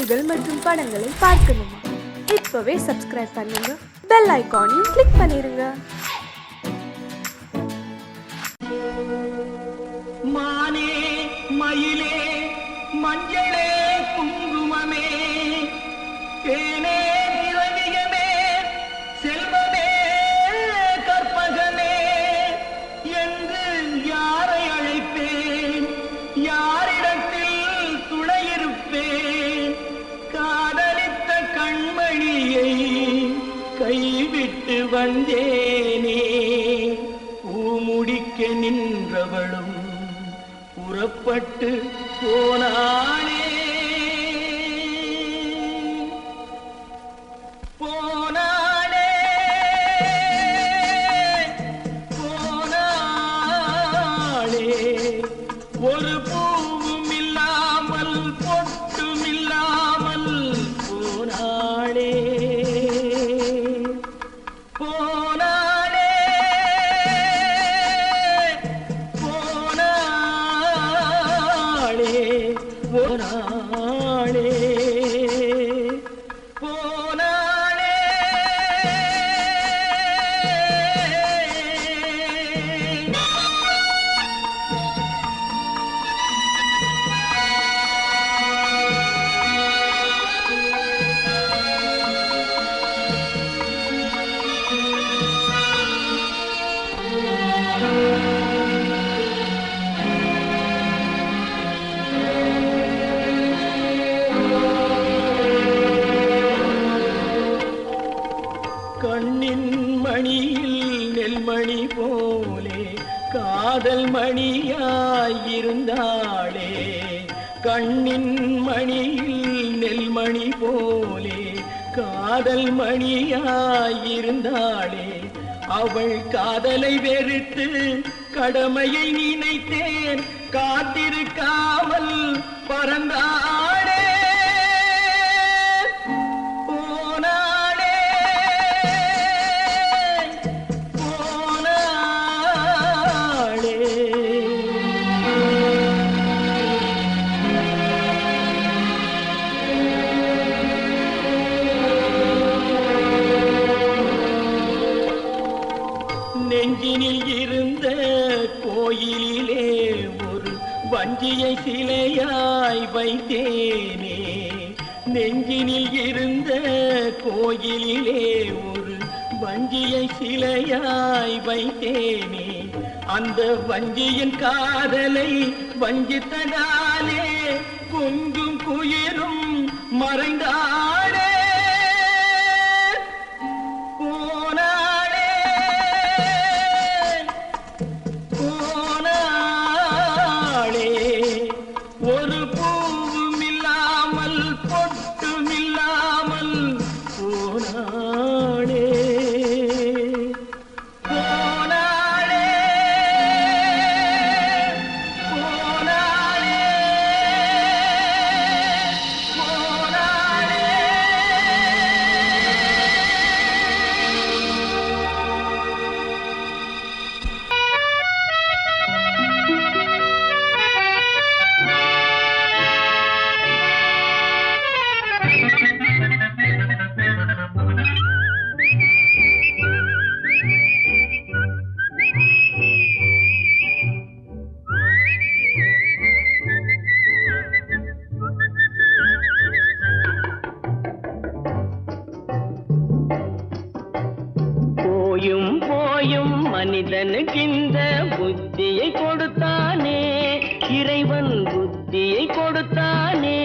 செய்திகள் மற்றும் படங்களை பார்க்கணுமா? இப்பவே சப்ஸ்கிரைப் பண்ணுங்க, பெல் ஐகானையும் கிளிக் பண்ணிருங்க. மானே மயிலே மஞ்சளே குங்குமமே தேனே திரவியமே செல்வமே கற்பகமே என்று யாரை அழைப்பேன்? யாரிடத்தில் துணையிருப்பேன்? காதலித்த கண்மணியை கைவிட்டு வந்தேனே. பூமுடிக்க நின்றவளும் புறப்பட்டு போனானே. போனானே போனானே ஒரு பூவும் இல்லாமல் பொட்டும் இல்லாமல் போனானே. போனானே போனானே போனானே. கண்ணின் மணியில் நெல்மணி போலே காதல் மணியாயிருந்தாளே. கண்ணின் மணியில் நெல்மணி போலே காதல் மணியாயிருந்தாளே. அவள் காதலை வெறுத்து கடமையை நினைத்தேன், காத்திருக்காமல் பறந்தாளே. நெஞ்சினில் இருந்த கோயிலிலே ஒரு வஞ்சியை சிலையாய் வைத்தேனே. நெஞ்சினில் இருந்த கோயிலிலே ஒரு வஞ்சியை சிலையாய் வைத்தேனே. அந்த வஞ்சியின் காதலை வஞ்சித்ததாலே கொஞ்சம் குயிலும் மறைந்தாளே. ஒரு பூவும் இல்லாமல் பொட்டும் இல்லாமல் போனாளே. போனாளே போனாளே போனாளே. போயும் போயும் மனிதனுக்கு இந்த புத்தியை கொடுத்தானே. இறைவன் புத்தியை கொடுத்தானே.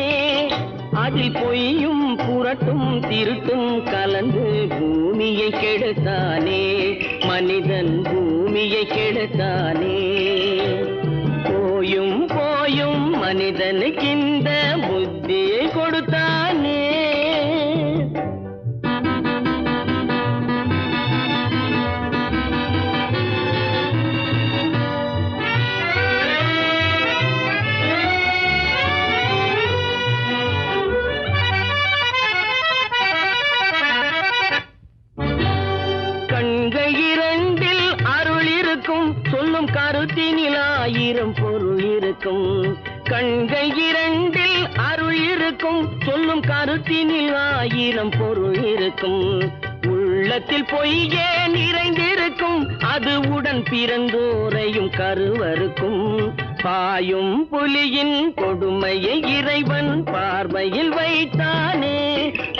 அதில் பொய்யும் புரட்டும் திருட்டும் கலந்து பூமியை கெடுத்தானே. மனிதன் பூமியை கெடுத்தானே. போயும் போயும் மனிதனுக்கு இந்த புத்தியை கொடுத்தானே. சொல்லும் கருத்தினில் ஆயிரம் பொருள் இருக்கும். கண்கள் இரண்டில் அருள் இருக்கும். சொல்லும் கருத்தினில் ஆயிரம் பொருள் இருக்கும். உள்ளத்தில் பொய்யே நிறைந்திருக்கும். அது உடன் பிறந்தோரையும் கருவருக்கும். பாயும் புலியின் கொடுமையை இறைவன் பார்வையில் வைத்தானே,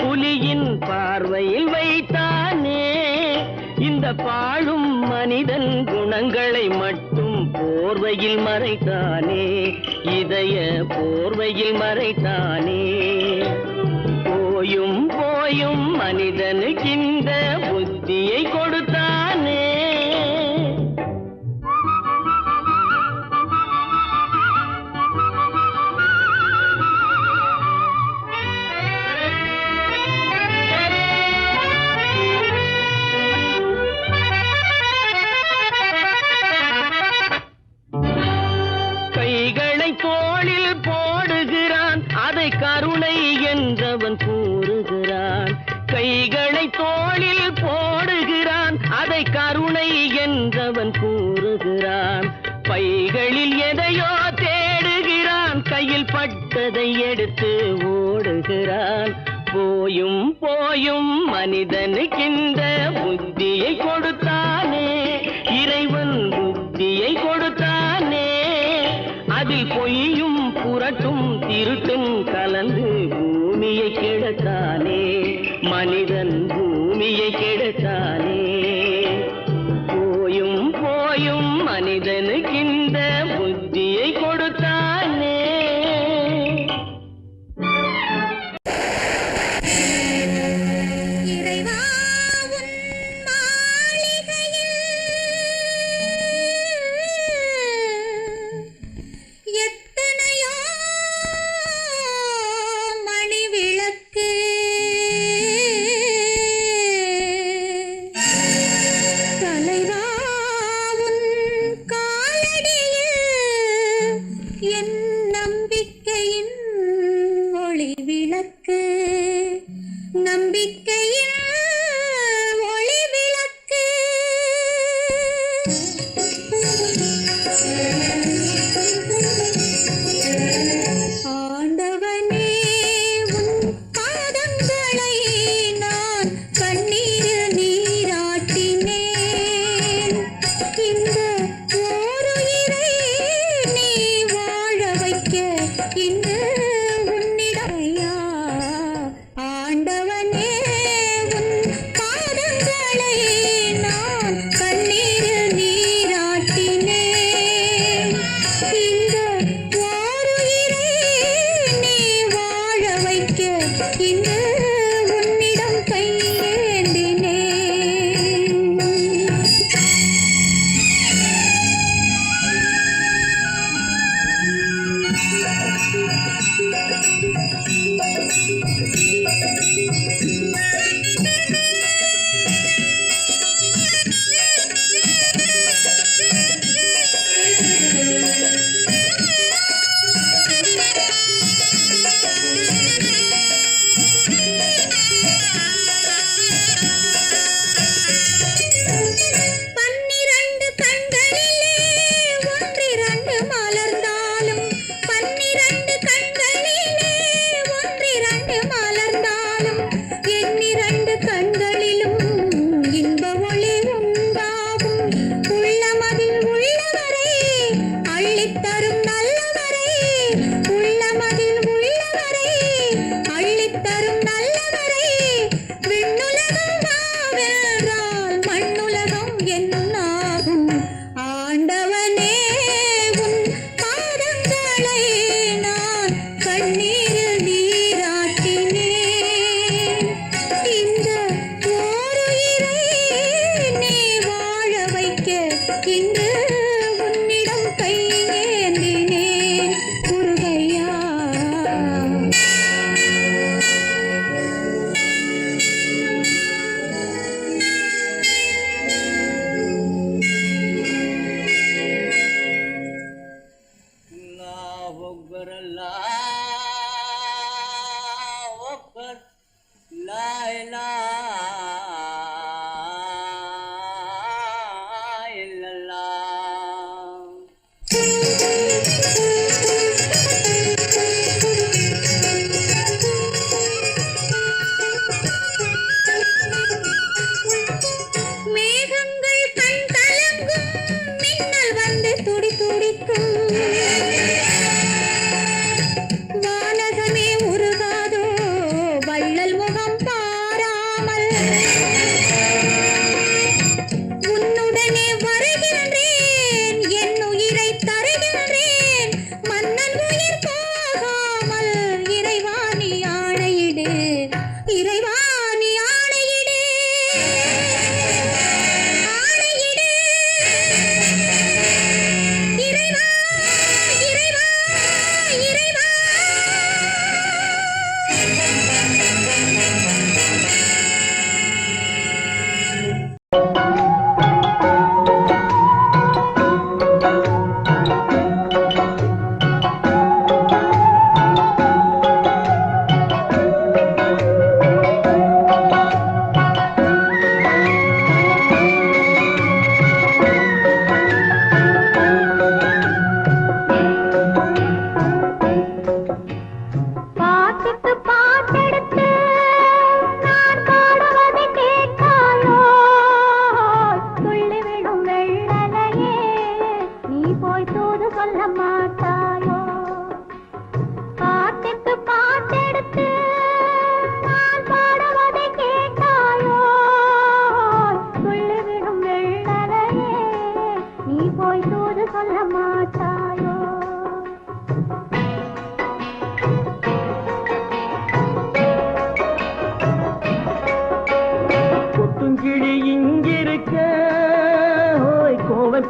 புலியின் பார்வையில் வைத்தானே. இந்த பாழும் மனிதன் குணங்களை மட்டும் போர்வையில் மறைத்தானே, இதய போர்வையில் மறைத்தானே. போயும் போயும் மனிதனுக்கு இந்த புத்தியை கொடுத்தானே. கைகளை தோளில் போடுகிறான், அதை கருணை என்றவன் கூறுகிறான். கைகளை தோளில் போடுகிறான், அதை கருணை என்றவன் கூறுகிறான். பைகளில் எதையோ தேடுகிறான், கையில் பட்டதை எடுத்து ஓடுகிறான். போயும் போயும் மனிதனுக்கிந்த புத்தியை கொடுத்தானே, இறைவன் புத்தியை கொடுத்தானே. அதில் பொய்யும் புரட்டும் திருட்டும் கலந்து பூமியை கெடுத்தானே, மனிதன் பூமியை கெடுத்தானே. போயும் போயும் மனிதனுக்கிந்த புத்தியை கொடுத்தானே.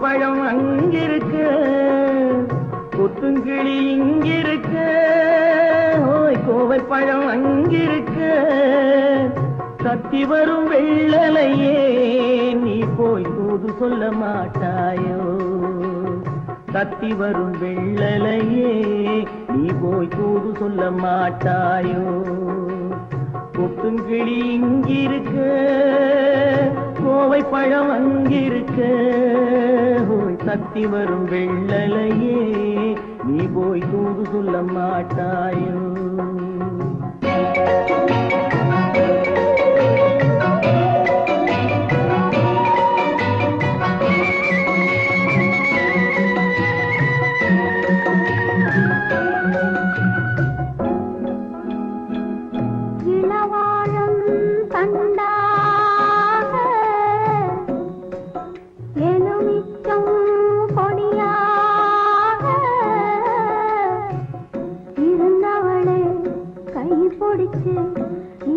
பழம் அங்கிருக்க, கொத்துங்கிளி இங்கிருக்க, ஓய் கோவை பழம் அங்கிருக்க, தத்தி வரும் வெள்ளலையே நீ போய் தூது சொல்ல மாட்டாயோ. தத்தி வரும் வெள்ளலையே நீ போய் தூது சொல்ல மாட்டாயோ. கொத்துங்கிளி இங்கிருக்க, கோவை பழம் அங்கிருக்க, ஓய் தத்தி வரும் வெள்ளலையே நீ போய் தூது சொல்ல மாட்டாயோ.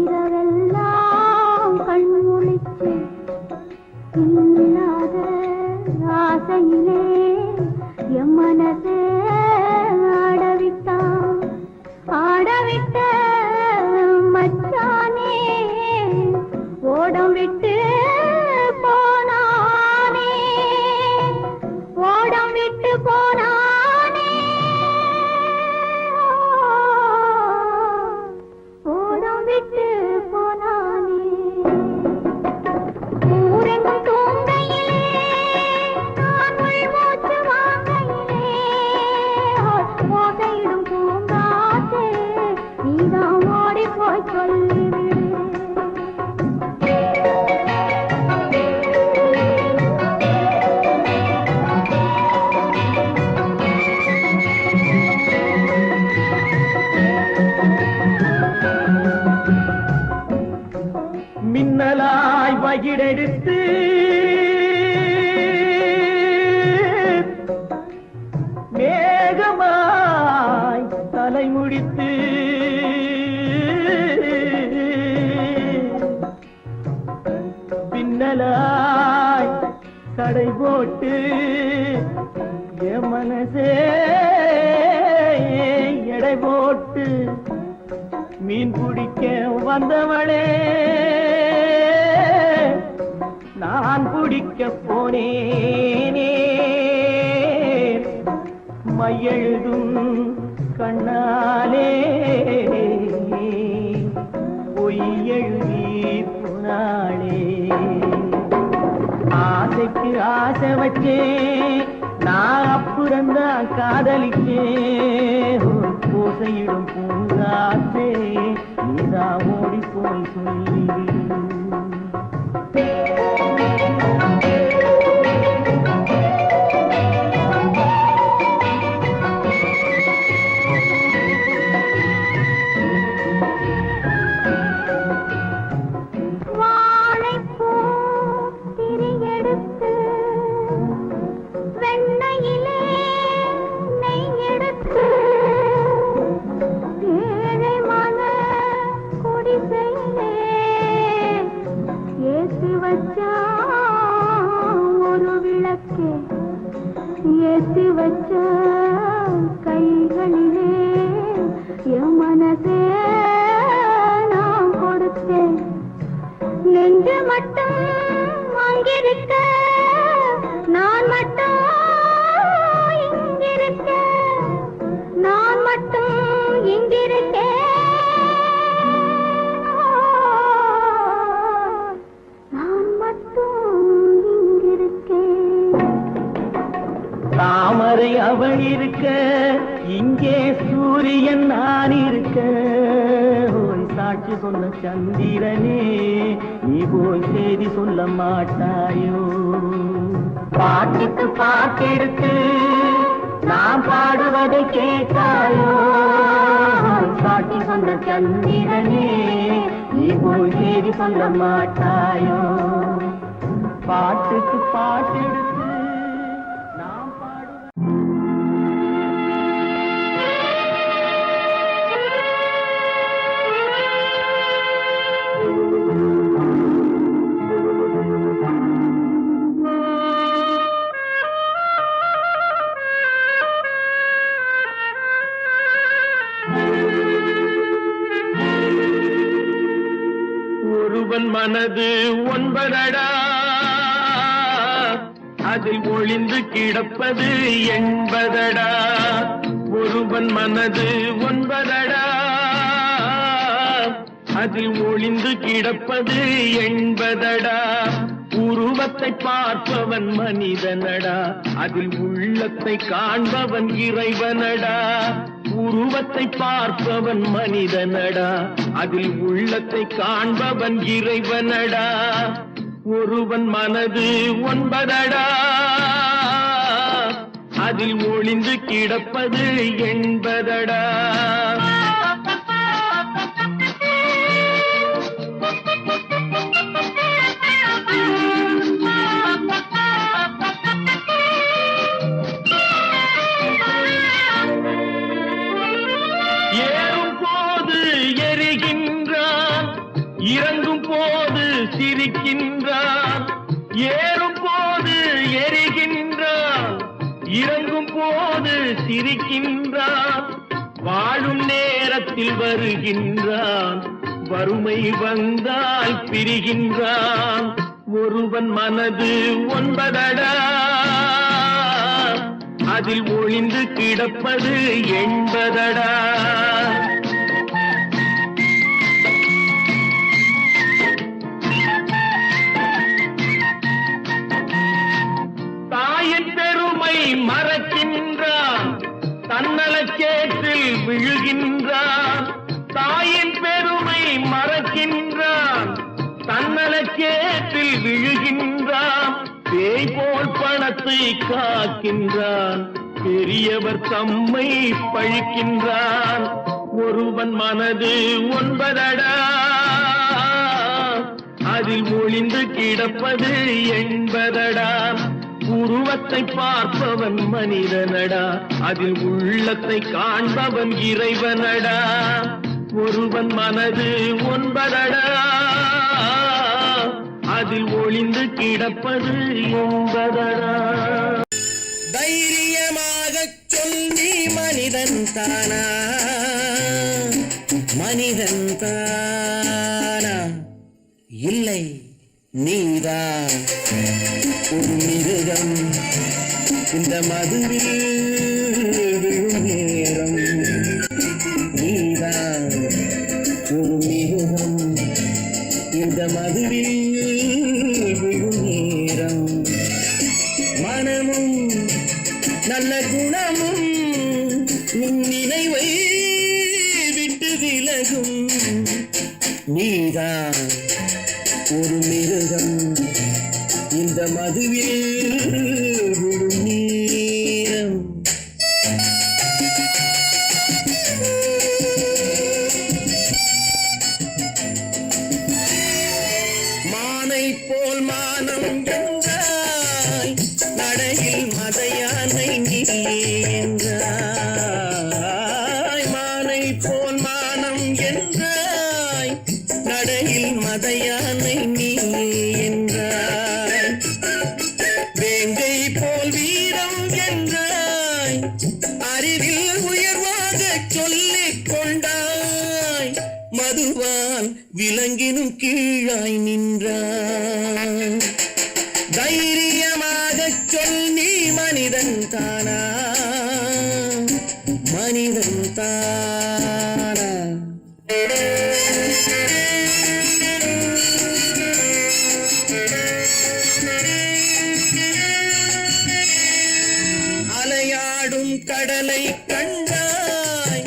இரவெல்லாம் கண்முழிச்சு இல்லாத ஆசையிலே என் மனசே ஆடவிட்டான். ஆடவிட்ட மச்சானே ஓடம் விட்டு போனானே, ஓடம் விட்டு போனானே. ஊரெங்கும் தூங்கையிலே நான் உள்மூச்சு வாங்கையிலே ஓசையிடும் பூங்காற்றே நீதான் ஓடி போய் சொல்லிவிடு. மின்னலாய் வகிடெடுத்து மேகமாய் தலை முடித்து பின்னலாய் கடை போட்டு என் மனசே எடை போட்டு மீன் பிடிக்க வந்தவளே நான் பிடிக்க போனேனே. மையெழுதும் கண்ணாலே பொய் எழுதி போனாளே. ஆசைக்கு ஆசை வச்சேன் நான் அப்புறந்தான் காதலிச்சேன். பூசையிடும் பூங்காற்றே நீதான் ஓடி போய் சொல்லிவிடு. ஏழை மன மட்டும் அங்கிருக்க, நான் மட்டும் இங்கிருக்க, நான் மட்டும் இங்கிருக்கேன். நான் மட்டும் இங்கிருக்கேன். தாமரை அவள் இருக்க, இங்கே சூரியன் நான் இருக்க. ஓய் சாட்சி சொன்ன சந்திரனே, நீ போய் செய்தி சொல்ல மாட்டாயோ? பாட்டுக்கு பாட்டெடுத்து நான் பாடுவதை கேட்டாயோ? சாட்சி சொன்ன சந்திரனே, நீ போய் செய்தி சொல்ல மாட்டாயோ? பாட்டுக்கு பாட்டெடுத்து நான் பாடுவதை ஒருவன் மனது ஒன்பதடா, அதில் ஒளிந்து கிடப்பது என்பதடா. ஒருவன் மனது ஒன்பதடா, அதில் ஒளிந்து கிடப்பது என்பதடா. உருவத்தை பார்ப்பவன் மனிதனடா, அதில் உள்ளத்தை காண்பவன் இறைவனடா. உருவத்தை பார்ப்பவன் மனிதனடா, அதில் உள்ளத்தை காண்பவன் இறைவனடா. ஒருவன் மனது ஒன்பதடா, அதில் ஒளிந்து கிடப்பது என்பதடா. ஏறும் போது எரிகின்றான், இறங்கும் போது சிரிக்கின்றான். ஏறும் போது எரிகின்றான், இறங்கும் போது சிரிக்கின்றான். வாழும் நேரத்தில் வருகின்றான், வறுமை வந்தால் பிரிகின்றான். ஒருவன் மனது ஒன்பதடா, அதில் ஒளிந்து கிடப்பது என்பதடா. தாயின் பெருமை மறக்கின்றான், தன்னலச்சேற்றில் விழுகின்றான். தாயின் பெருமை மறக்கின்றான், தன்னலச்சேற்றில் விழுகின்றான். பேய் போல் பணத்தை காக்கின்றான், பெரியவர் தம்மை பழிக்கின்றான். ஒருவன் மனது ஒன்பதடா, அதில் ஒளிந்து கிடப்பது என்பதடா. உருவத்தை பார்ப்பவன் மனிதனடா, அதில் உள்ளத்தை காண்பவன் இறைவனடா. ஒருவன் மனது ஒன்பதடா, அதில் ஒளிந்து கிடப்பது என்பதடா. தைரியமாகச் சொல், நீ மனிதன் தானா? மனிதன் தானா? இல்லை, நீதான் ஒரு மிருகம். இந்த மதுவில் விழும் நேரம், நீதான் ஒரு மிருகம். இந்த மதுவில் விழும் நேரம். மனமும் நல்ல குணமும் உன் நினைவை விட்டு விலகும். நீதான் ஒரு மிருகம். இந்த மதுவில் விழும் நேரம். மானை போல் மானம் என்றாய், நடையில் மதையானை நீ என்றாய். மானை போல் மானம் என்றாய், நடையில் மதையானை நீ என்றாய். வேங்கை வருவான் விலங்கினும் கீழாய் நின்றான். தைரியமாகச் சொல் நீ மனிதன் தானா, மனிதன் தானா? அலையாடும் கடலை கண்டாய்,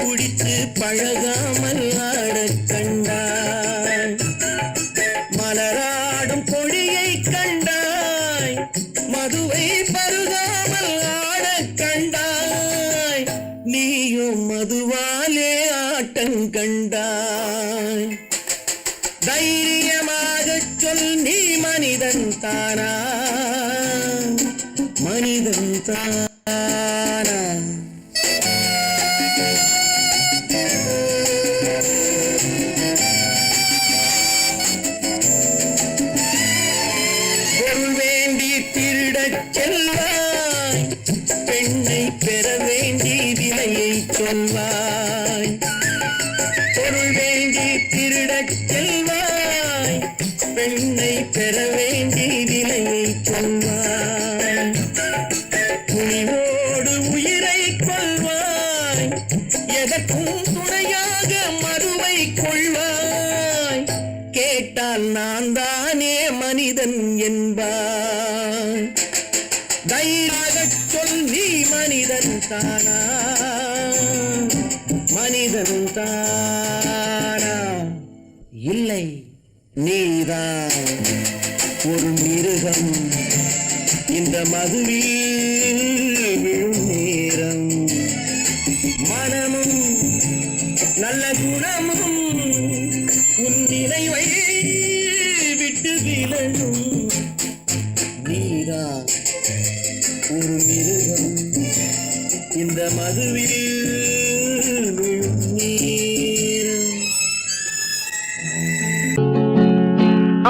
குடித்து பழகாமல் ஆடக் கண்டாய். மலராடும் கொடியை கண்டாய், மதுவை பருகாமல் ஆடக் கண்டாய். நீயும் மதுவாலே ஆட்டம் கண்டாய். தைரியமாகச் சொல் நீ மனிதன் தானா, மனிதன் தானா? பொருள் வேண்டி திருடச் செல்வாய், பெண்ணை பெற வேண்டி விலையை சொல்வாய். பொருள் வேண்டி திருடச் செல்வாய், பெண்ணை பெற வேண்டி விலையை சொல்வாய். துணிவோடு உயிரை கொள்வாய், எதற்கும் துணையாக மறுவை கொள்வாய். கேட்டால் நான் தானே மனிதன் என்பாய். தைரியமாகச் சொல் நீ மனிதன் தானா, மனிதன் தானா? இல்லை, நீதான் ஒரு மிருகம். இந்த மதுவில் விழும் நேரம், மனமும் நல்ல குணமும் உன் நினைவை விட்டு விலகும். நீதான் ஒரு மிருகம், இந்த மதுவில் விழும் நேரம்.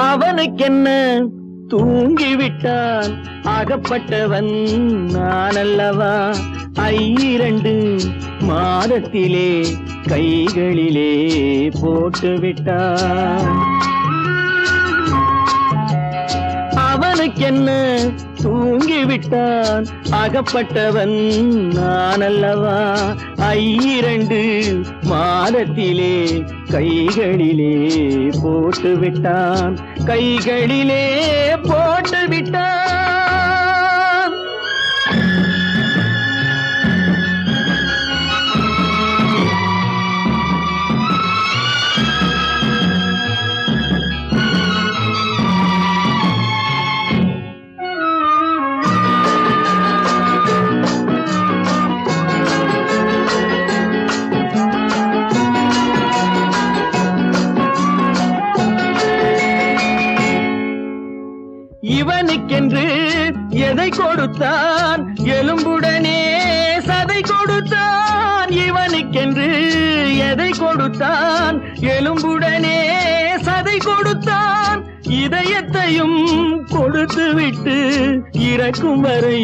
அவனுக்கென்ன தூங்கிவிட்டான், அகப்பட்டவன் நான் அல்லவா? 2 மாதத்திலே கைகளிலே போட்டுவிட்டான். அவனுக்கென்ன தூங்கிவிட்டான், அகப்பட்டவன் நான் அல்லவா? 2 மாதத்திலே கைகளிலே போட்டுவிட்டான், கைகளிலே போட்டுவிட்டான். இவனுக்கென்று எதை கொடுத்தான், எலும்புடனே சதை கொடுத்தான். இவனுக்கென்று எதை கொடுத்தான், எலும்புடனே சதை கொடுத்தான். இதயத்தையும் கொடுத்து விட்டு இறக்கும் வரை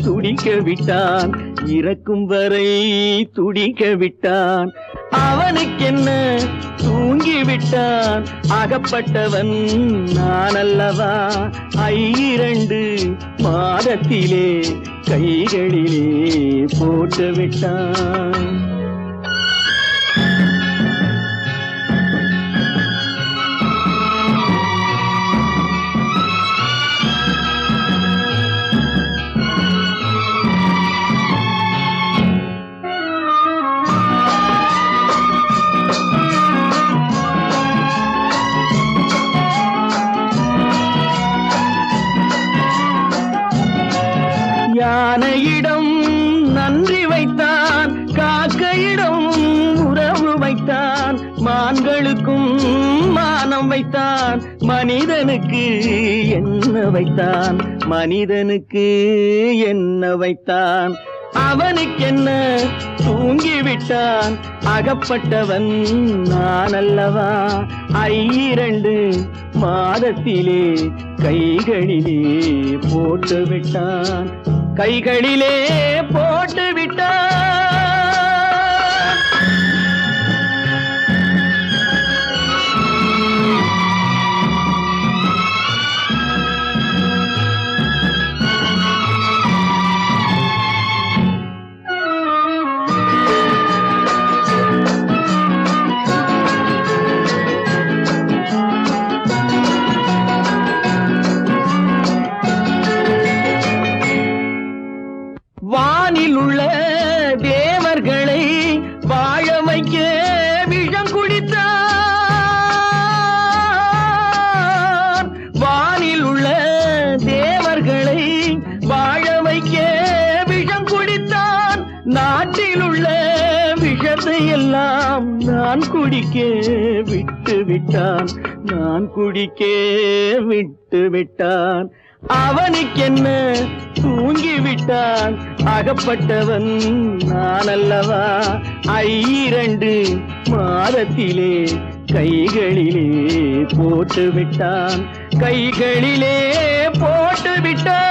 துடிக்க விட்டான், இறக்கும் வரை துடிக்க விட்டான். அவனுக்கென்ன தூங்கிவிட்டான், அகப்பட்டவன் நான் அல்லவா? 2 மாதத்திலே கைகளிலே போட்டுவிட்டான். யானையிடம் நன்றி வைத்தான், காக்கையிடம் உறவு வைத்தான். மான்களுக்கும் மானம் வைத்தான், மனிதனுக்கு என்ன வைத்தான், மனிதனுக்கு என்ன வைத்தான். அவனுக்கென்ன தூங்கிவிட்டான், அகப்பட்டவன் நான் அல்லவா? 2 மாதத்திலே கைகளிலே போட்டுவிட்டான், கைகளிலே போட்டுவிட்டான். எல்லாம் நான் குடிக்க விட்டு விட்டான், நான் குடிக்க விட்டு விட்டான். அவனுக்கென்ன தூங்கி விட்டான், அகப்பட்டவன் நான் அல்லவா. 2 மாதத்திலே கைகளிலே போட்டு விட்டான், கைகளிலே போட்டு விட்டான்.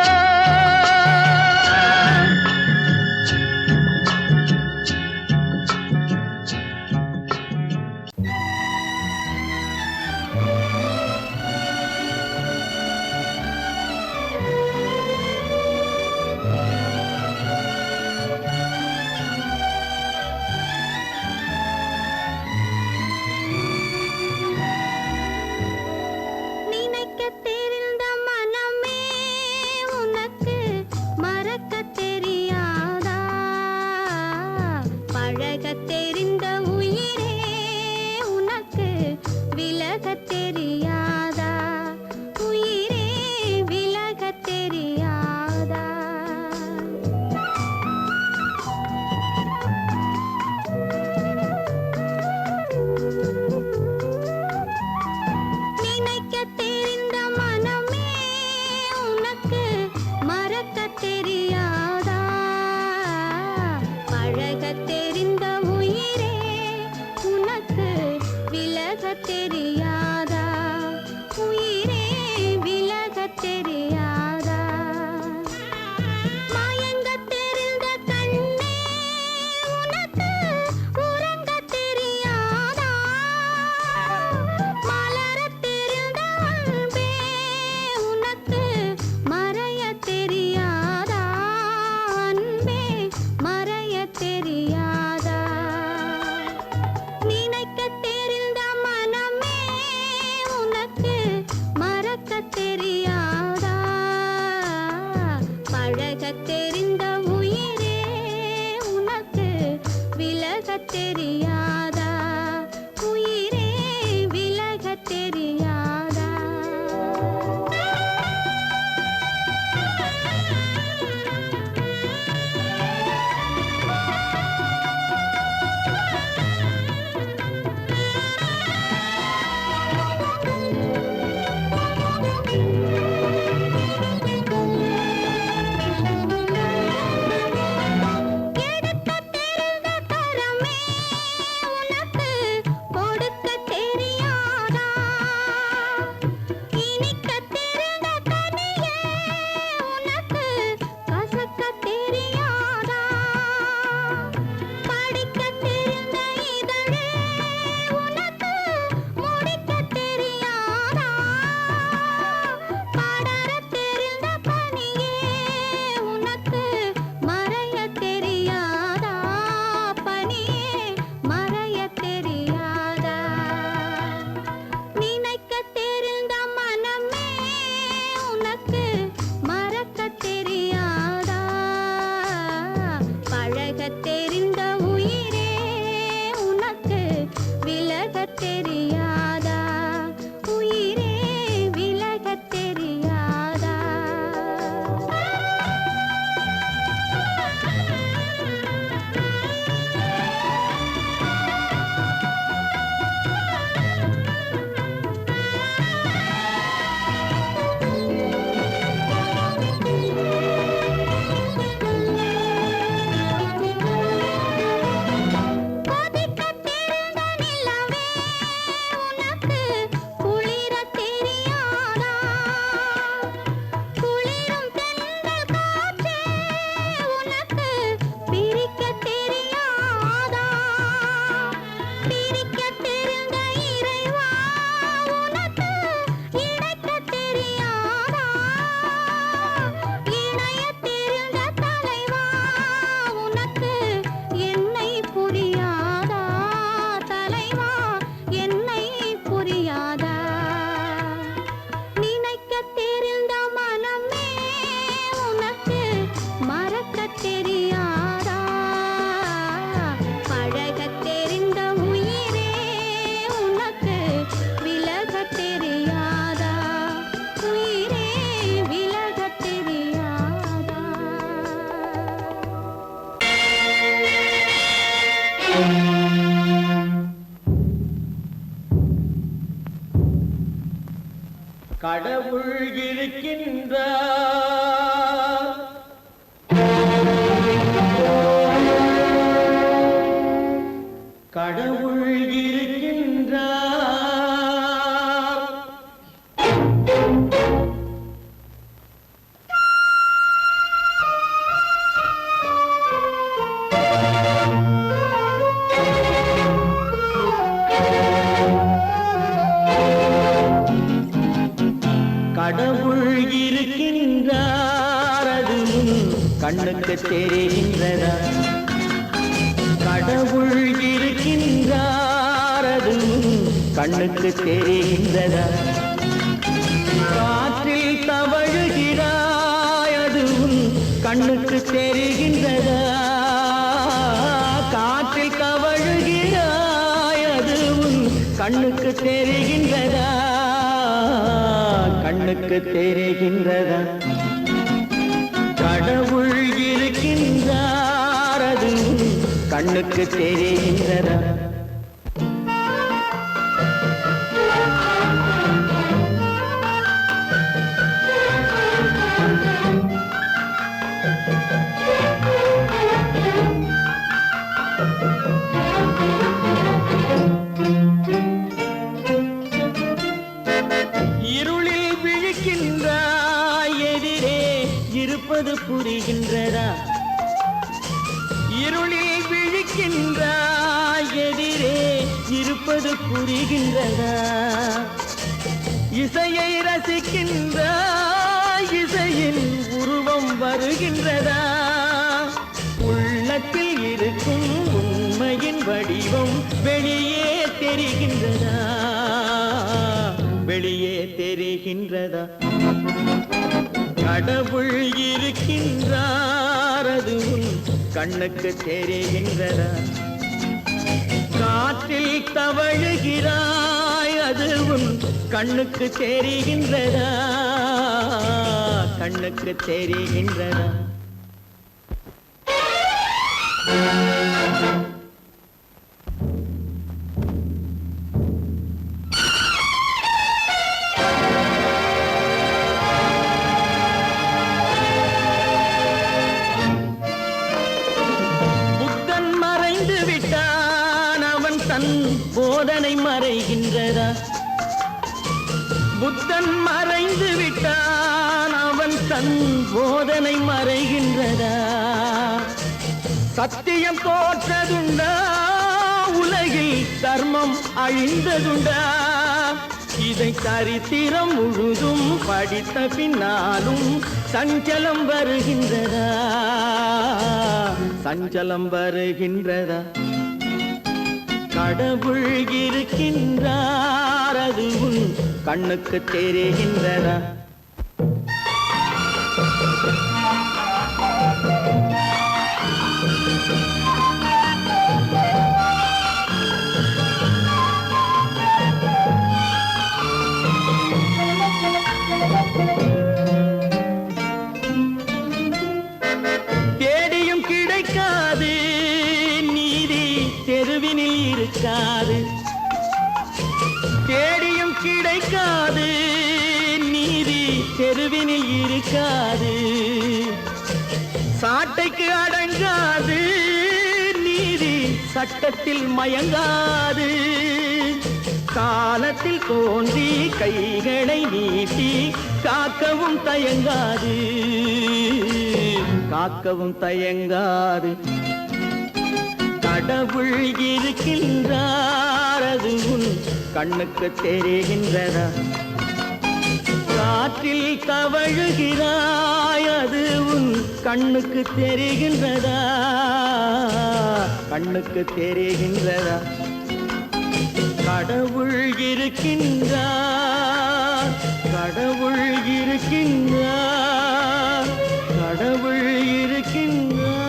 தெரியாதா, நினைக்க தெரிந்த மனமே கடவுள் இருக்கின்றார். கடவுள் இருக்கின்றார். கடவுள் இருக்கின்றார், அது கண்ணுக்கு தெரிகின்றதா? கடவுள் இருக்கின்றார், அது கண்ணுக்கு தெரிகின்றதா? காற்றில் தவழுகிறாய், அது கண்ணுக்கு தெரிகின்றதா? காற்றில் தவழுகிறாய், அது கண்ணுக்கு தெரிகின்றதா? கண்ணுக்கு தெரிகின்றதா? கடவுள் இருக்கின்றார், அது கண்ணுக்கு தெரிகின்றதா? இருளில் விழிக்கின்றாய், எதிரே இருப்பது புரிகின்றதா? இருளில் விழிக்கின்றாய், எதிரே இருப்பது புரிகின்றதா? இசையை ரசிக்கின்றாய், இசையின் உருவம் வருகின்றதா? உள்ளத்தில் இருக்கும் உண்மையின் வடிவம் வெளியே தெரிகின்றதா? வெளியே தெரிகின்றதா? கடவுள் இருக்கின்றார், அது கண்ணுக்கு தெரிகின்றதா? காற்றில் தவழுகிறாய், அது கண்ணுக்கு தெரிகின்றதா? கண்ணுக்கு தெரிகின்றதா? போதனை மறைகின்றதா? புத்தன் மறைந்து விட்டான், அவன் தன் போதனை மறைகின்றதா? சத்தியம் தோற்றதுண்டா? உலகில் தர்மம் அழிந்ததுண்டா? இதை சரித்திரம் முழுதும் படித்த பின்னாலும் சஞ்சலம் வருகின்றதா? சஞ்சலம் வருகின்றதா? கடவுள் இருக்கின்றார், அது கண்ணுக்கு தெரிகின்றதா? தேடியும் கிடைக்காது நீதி, தெருவினில் இருக்காது. தேடியும் கிடைக்காது நீதி, தெருவினில் இருக்காது. சாட்டைக்கு அடங்காது நீதி, சட்டத்தில் மயங்காது. காலத்தில் தோன்றி கைகளை நீட்டி காக்கவும் தயங்காது. காக்கவும் தயங்காது. கடவுள் இருக்கின்றார், அது கண்ணுக்கு தெரிகின்றதா? காற்றில் தவழுகிறாய், அது கண்ணுக்கு தெரிகின்றதா? கண்ணுக்கு தெரிகின்றதா? கடவுள் இருக்கின்றார், கடவுள் இருக்கின்றார், கடவுள் இருக்கின்றார்.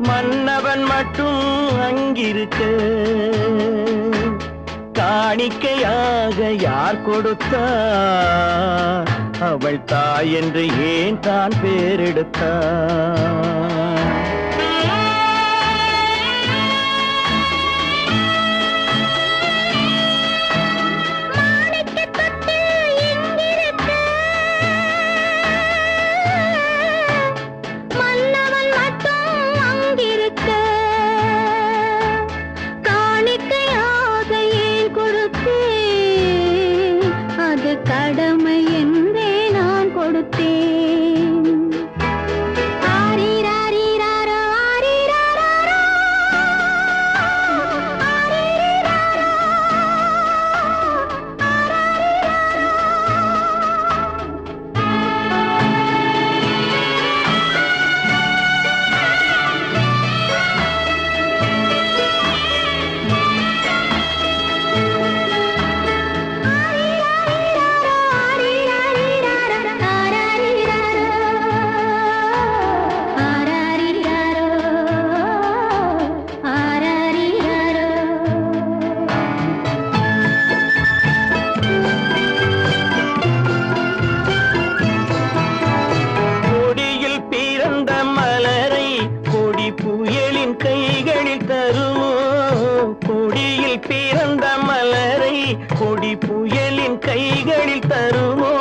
மன்னவன் மட்டும் அங்கிருக்க காணிக்கையாக யார் கொடுத்தார் அவள் தாய் என்று ஏன் தான் பேரெடுத்தார் கடமை என்றே நான் கொடுத்தேன். ஆரிராரிராரோ, ஆரிராராரோ, ஆரிராரோ, கைகளில் தருமோ கொடியில் பிறந்த மலரை கொடி புயலின் கைகளில் தருமோ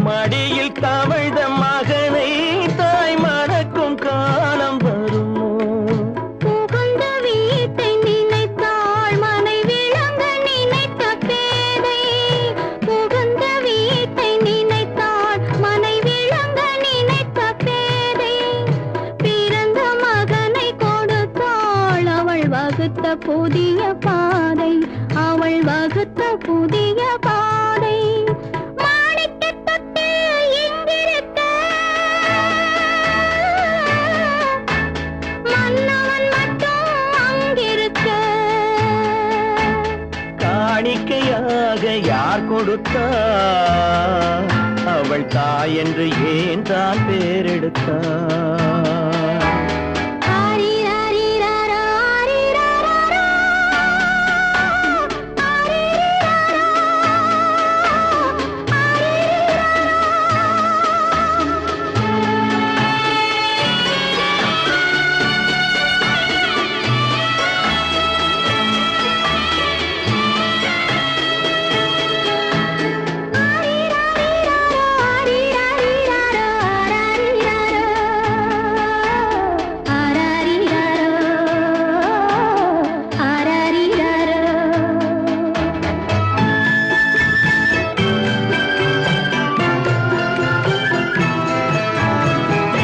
மடியில் தவழ்ந்த மகனை தாய் மறக்கும் காலம் வருமோ புகுந்த வீட்டை நினைத்தாள் மனை விளங்க நினைத்த பேதை புகுந்த வீட்டை நினைத்தாள் மனை விளங்க நினைத்த பேதை பிறந்த மகனை கொடுத்தாள் அவள் வகுத்த புதிய பாதை அவள் வகுத்த புதிய பாதை மாணிக்கத் தொட்டில் எங்கிருக்க மன்னவன் மட்டும் அங்கிருக்க காணிக்கையாக யார் கொடுத்தார் அவள் தாய் என்று ஏன் தான் பேரெடுத்தார் ஆரிராரிராரோ, ஆரிராராரோ, ஆரிராரோ,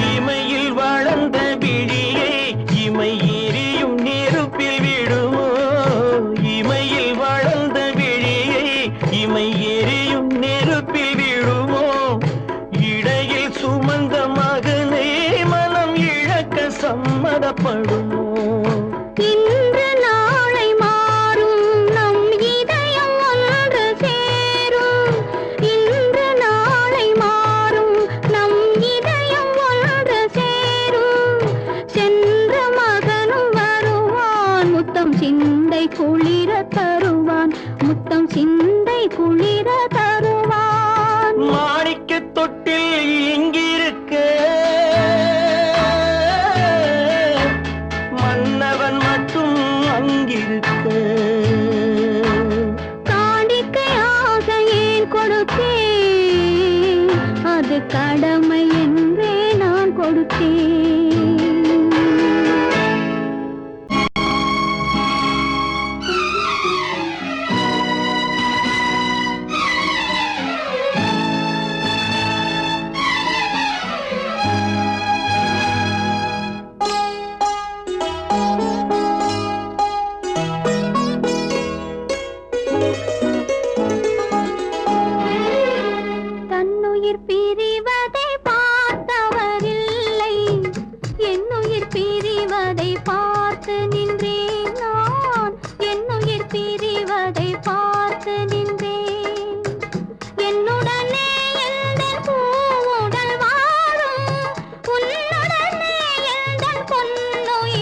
இமையில் வளர்ந்த விழியை இமை எரியும் நெருப்பில் விடுமோ இமையில் வளர்ந்த விழியை இமை எரியும் நெருப்பில் விடுமோ இடையில் சுமந்த மகனை மனம் இழக்க சம்மதப்படுமோ இன்று நாளை மாறும் நம் இதயம் ஒன்று சேரும் இன்று நாளை மாறும் நம் இதயம் ஒன்று சேரும் சென்ற மகனும் வருவான் முத்தம் சிந்தை குளிர தருவான் முத்தம் சிந்தை குளிர தருவான் மாணிக்கத் தொட்டில் இங்கிருக்க மன்னவன் மட்டும் அங்கிருக்க காணிக்கையாக ஏன் கொடுத்தேன் அது கடமை என்றே நான் கொடுத்தேன் தன்னுயிர் பிரிவதை பார்த்தவரில்லை என்னுயிர் பிரிவதை பார்த்து நின்றேன் நான் என்னுயிர் பிரிவதை பார்த்து நின்றேன் என்னுடனே எந்தன் பூவுடல் வாழும் உன்னுடனே எந்தன் பொன்னுயிர்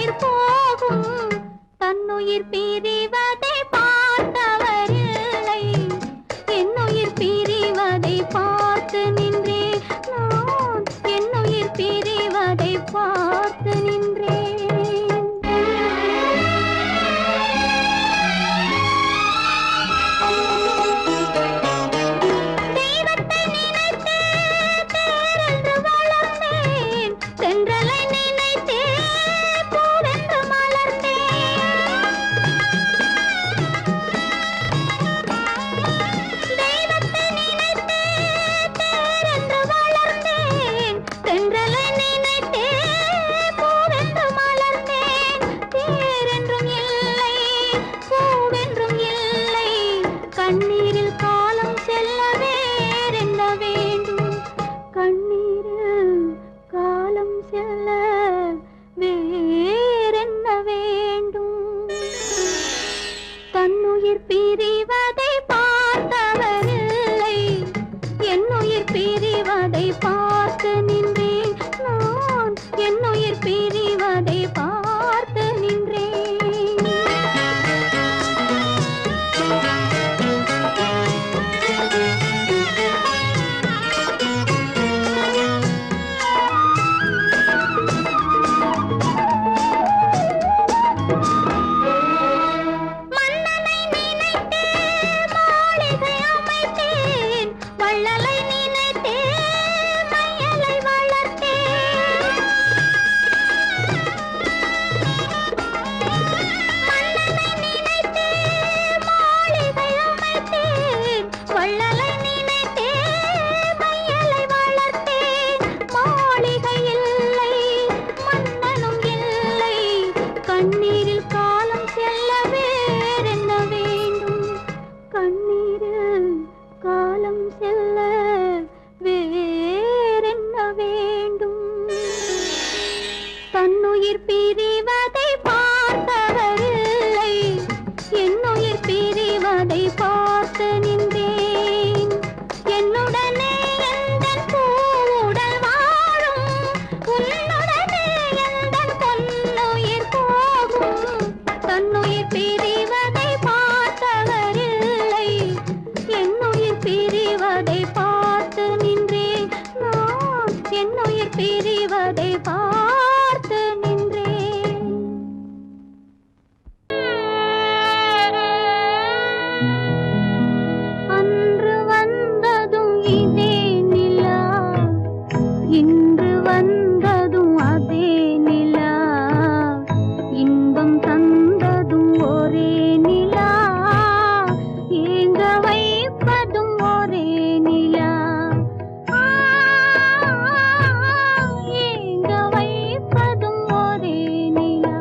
என்னுயிர் பிரிவதை பார்த்தவரில்லை என்னுயிர் பிரிவதை பார்த்து நின்றேன் நான் என்னுயிர் பிரிவதை பார்த்து நின்றேன் தெய்வத்தை நினைத்து தேரென்று வளர்ந்தேன் தென்றலை நினைத்தே பூவென்று மலர்ந்தேன் தெய்வத்தை நினைத்து தேரென்று வளர்ந்தேன் தென்றலை நினைத்தே பூவென்று மலர்ந்தேன் தேரென்றும் இல்லை பூவென்றும் இல்லை கண்ணீரில் காலம் செல்ல வேறென்ன வேண்டும் கண்ணீரில் காலம் செல்ல வேறென்ன வேண்டும் தன்னுயிர் பிரிவதை பார்த்தவரில்லை என்னுயிர் பிரிவதை பார்த்து நின்றேன் நான் என்னுயிர் பிரிவதை பார்த்து நின்றேன் மன்னனை நினைத்தே மாளிகை அமைத்தேன் வள்ளலை நினைத்தே மையலை வளர்த்தேன் மன்னனை நினைத்தே மாளிகை அமைத்தேன் வள்ளலை நினைத்தே மையலை வளர்த்தேன் மாளிகை இல்லை மன்னனும் இல்லை கண்ணீரில் காலம் செல்ல வேறென்ன வேண்டும் கண்ணீரில் காலம் செல்ல வேறென்ன வேண்டும் தன்னுயிர் பிரிவதை பார்த்தவரில்லை என்னுயிர் பிரிவதை பார்த்து நின்றேன் என்னுடனே எந்தன் பூவுடல் வாழும் உன்னுடனே எந்தன் பொன்னுயிர் போகும் தன்னுயிர் பிரிவதை பார்த்தவரில்லை என்னுயிர் பிரிவதை பார்த்து நின்றேன் நான் என்னுயிர் பிரிவதை பார்த்து நின்றேன் அன்று வந்ததும் இதே நிலா இன்று வந்ததும் அதே நிலா இன்பம் தந்ததும் ஒரே நிலா ஏங்க வைப்பதும் ஒரே நிலா ஏங்க வைப்பதும் ஒரே நிலா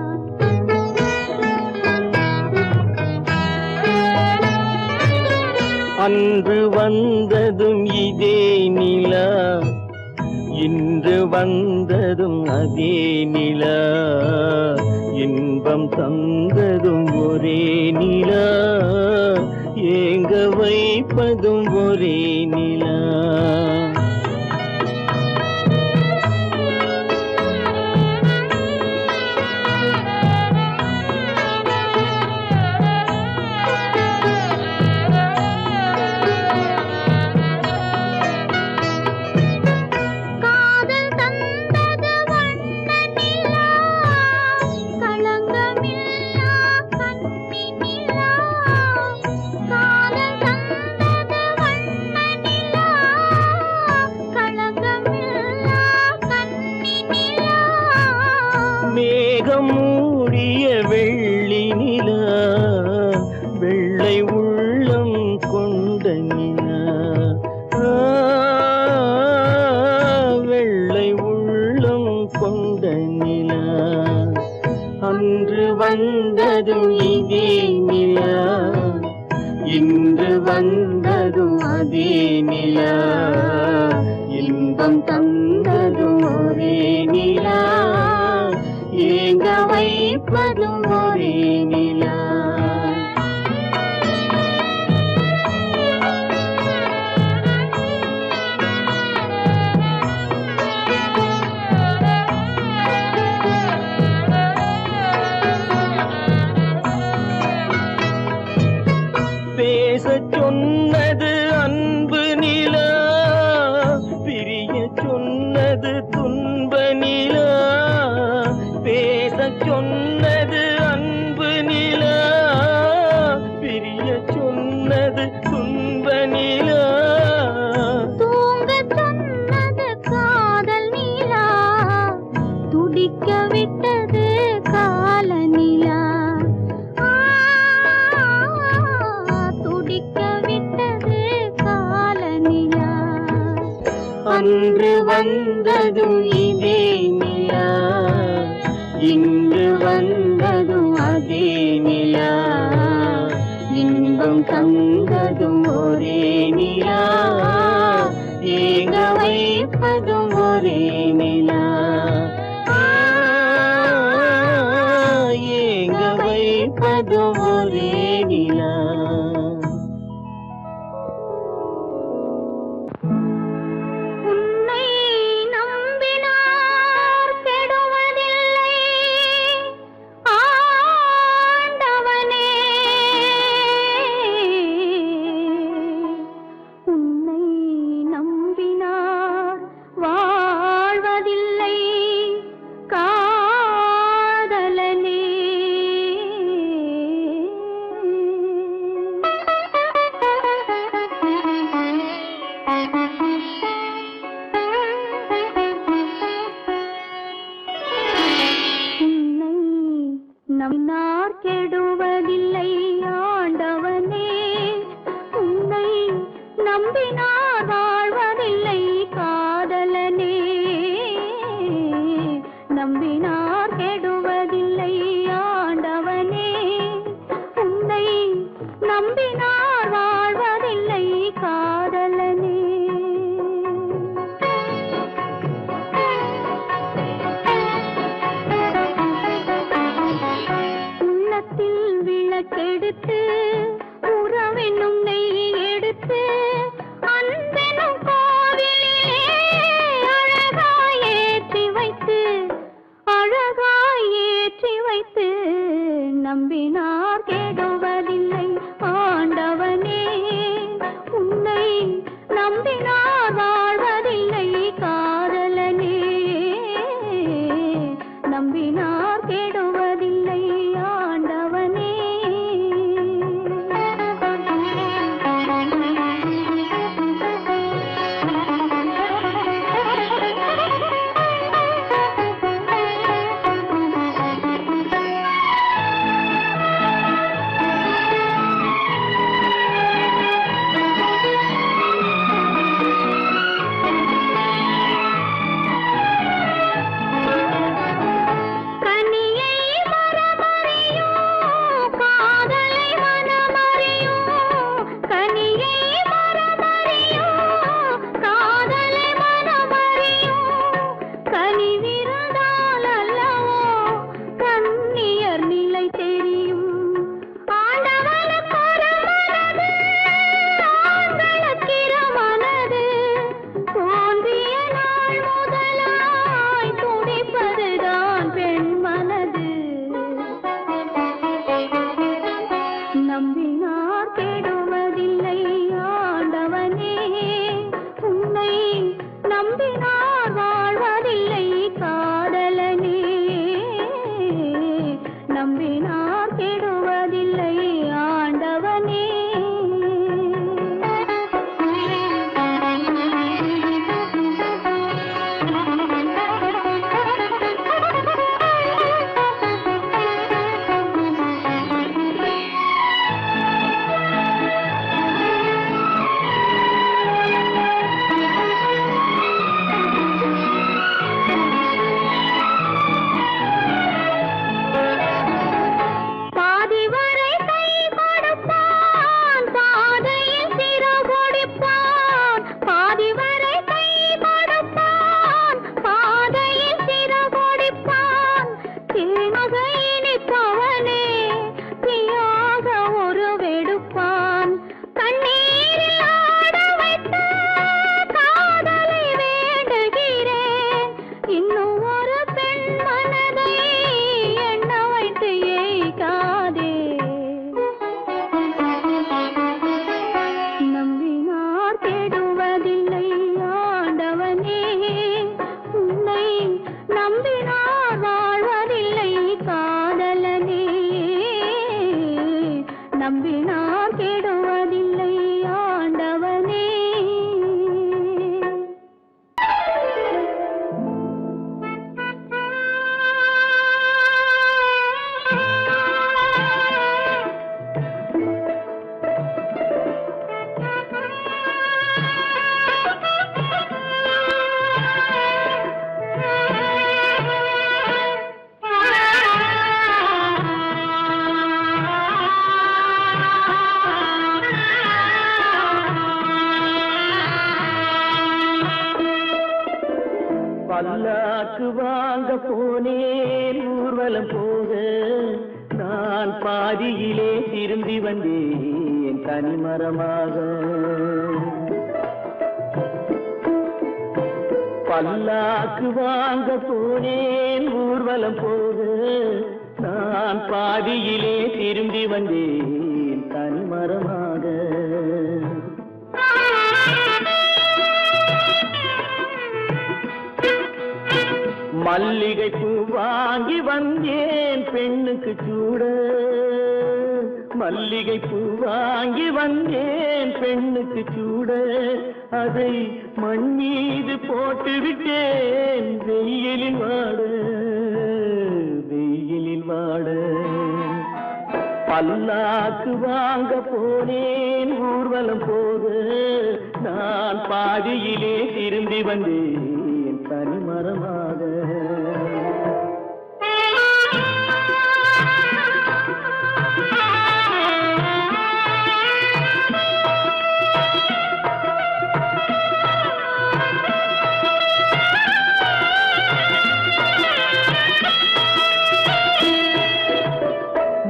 அன்று வந்ததும் இதே நிலா இன்று வந்ததும் அதே நிலா இன்பம் தந்ததும் ஒரே நிலா ஏங்க வைப்பதும் ஒரே நிலா காதல் தந்தது வண்ண நிலா களங்கமில்லா கண்ணி நிலா காதல் தந்தது வண்ண நிலா களங்கமில்லா கண்ணி நிலா மேகம் மூடிய வெள்ளி நிலா வெள்ளை உள்ளம் கொண்ட நிலா வெள்ளை உள்ளம் கொண்ட நிலா அன்று வந்ததும் இதே நிலா இன்று வந்ததும் அதே நிலா இன்பம் தந்ததும் ஒரே நிலா ஏங்க வைப்பதும் ஒரே நிலா தந்ததும் ஒரே நிலா, ஏங்க வைப்பதும் ஒரே நிலா, ஏங்க வைப்பதும் ஒரே நிலா. உன்னை நம்பினார் கெடுவதில்லை ஆண்டவனே, உன்னை நம்பினார் வாழ்வதில்லை காதலனே. உன்னை நம்பினார் கெடுவதில்லை ஆண்டவனே, உன்னை நம்பினார் வாழ்வதில்லை காதலனே, நம்பினார் கெடுவதில்லை ஆண்டவனே, உன்னை நம்பினார் வாழ்வதில்லை காதலனே. உள்ளத்தில் விளக்கெடுத்து உறவென்னும் நெய் எடுத்து அன்பெனும் கோவிலிலே அழகாய் ஏற்றி வைத்து, அழகாய் ஏற்றி வைத்து நம்பினார் கெடுவதில்லை ஆண்டவனே, உன்னை நம்பினார் வாழ்வதில்லை காதலனே, நம்பினார் கெடுவதில்லை ஆண்டவனே. கனியை மரமறியும் காதலை மனமறியும், கனியை மரமறியும் காதலை மனமறியும், கனிவிருந்தால் அல்லவோ கண்ணியர் நிலை தெரியும். ஆண்டவனுக்கு ஒரு மனது, ஆண்களுக்கு இரு மனது, தோன்றிய நாள் முதலாய் துடிப்பதுதான் பெண் மனது. நம்பினார் கெடுவதில்லை ஆண்டவனே, உன்னை நம்பினார் வாழ்வதில்லை காதலனே, நம்பினார் கெடுவதில்லை ஆண்டவனே. பாதி வரை கை கொடுப்பான், பாதையில் சிறகொடிப்பான், பாதி வரை கை கொடுப்பான், பாதையில் சிறகொடிப்பான், தேனாக இனிப்பவனே தீயாக உருவெடுப்பான், கண்ணீரில் ஆட வைத்த காதலை வேண்டுகிறேன், இன்னும் ஒரு பெண் மனதை எண்ண வைத்து ஏய்க்காதே. நம்பினார் கெடுவதில்லை ஆண்டவனே, உன்னை நம்பினார் வாழ்வதில்லை காதலனே, நம்பினார் கெடுவதில்லை ஆண்டவனே. போனேன் ஊர்வலம் போக நான் பாதியிலே திரும்பி வந்தேன் தனிமரமாக பல்லாக்கு வாங்க போனேன் ஊர்வலம் போக நான் பாதியிலே திரும்பி வந்தேன் தனிமரமாக மல்லிகை பூ வாங்கி வந்தேன் பெண்ணுக்கு சூட மல்லிகை பூ வாங்கி வந்தேன் பெண்ணுக்கு சூட அதை மண் மீது போட்டு விட்டேன் வெயிலில் வாட பல்லாக்கு வாங்க போனேன் ஊர்வலம் போக நான் பாதியிலே திரும்பி வந்தேன் தனிமரமாக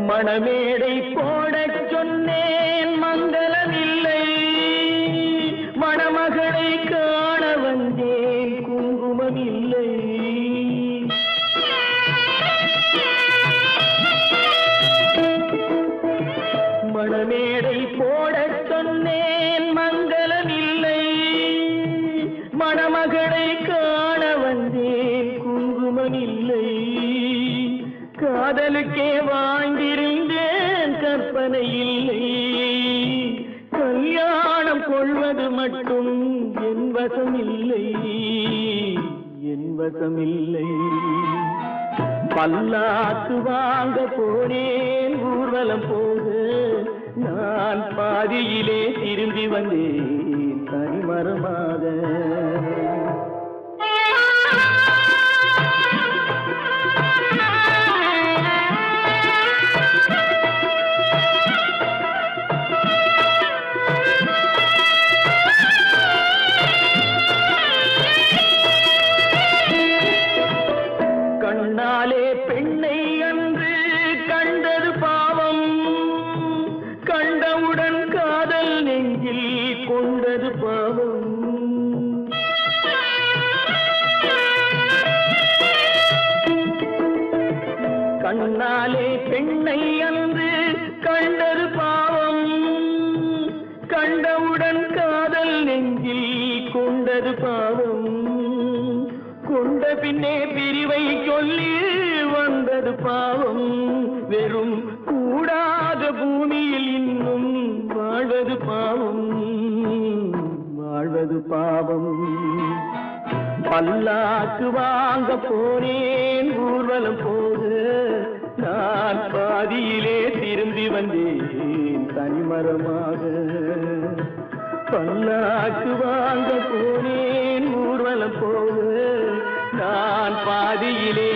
மணமேடை போடச் சொன்னேன் மங்களமில்லை மணமகளை காண வந்தேன் குங்குமமில்லை மணமேடை போடச் சொன்னேன் மங்களமில்லை மணமகளை காண வந்தேன் குங்குமமில்லை காதலுக்கே வாழ்ந்திருந்தேன் கற்பனை இல்லை கல்யாணம் கொள்வது மட்டும் என் வசமில்லை பல்லாக்கு வாங்க போனேன் ஊர்வலம் போக நான் பாதியிலே திரும்பி வந்தேன் தனிமரமாக கண்ணாலே பெண்ணை அன்று கண்டது பாவம் கண்டவுடன் காதல் நெஞ்சில் கொண்டது பாவம் கண்ணாலே பெண்ணை அன்று கண்டது பாவம் கண்டவுடன் காதல் நெஞ்சில் கொண்டது பாவம் கொண்ட பின்னே பிரிவை சொல்லி வந்தது பாவம் வெறும் கூடாத பூமியில் இன்னும் வாழ்வது பாவம் பல்லாக்கு வாங்க போனேன் ஊர்வலம் போக நான் பாதியிலே திரும்பி வந்தேன் தனிமரமாக பல்லாக்கு வாங்க போனேன் ஊர்வலம் போக நான் பாதியிலே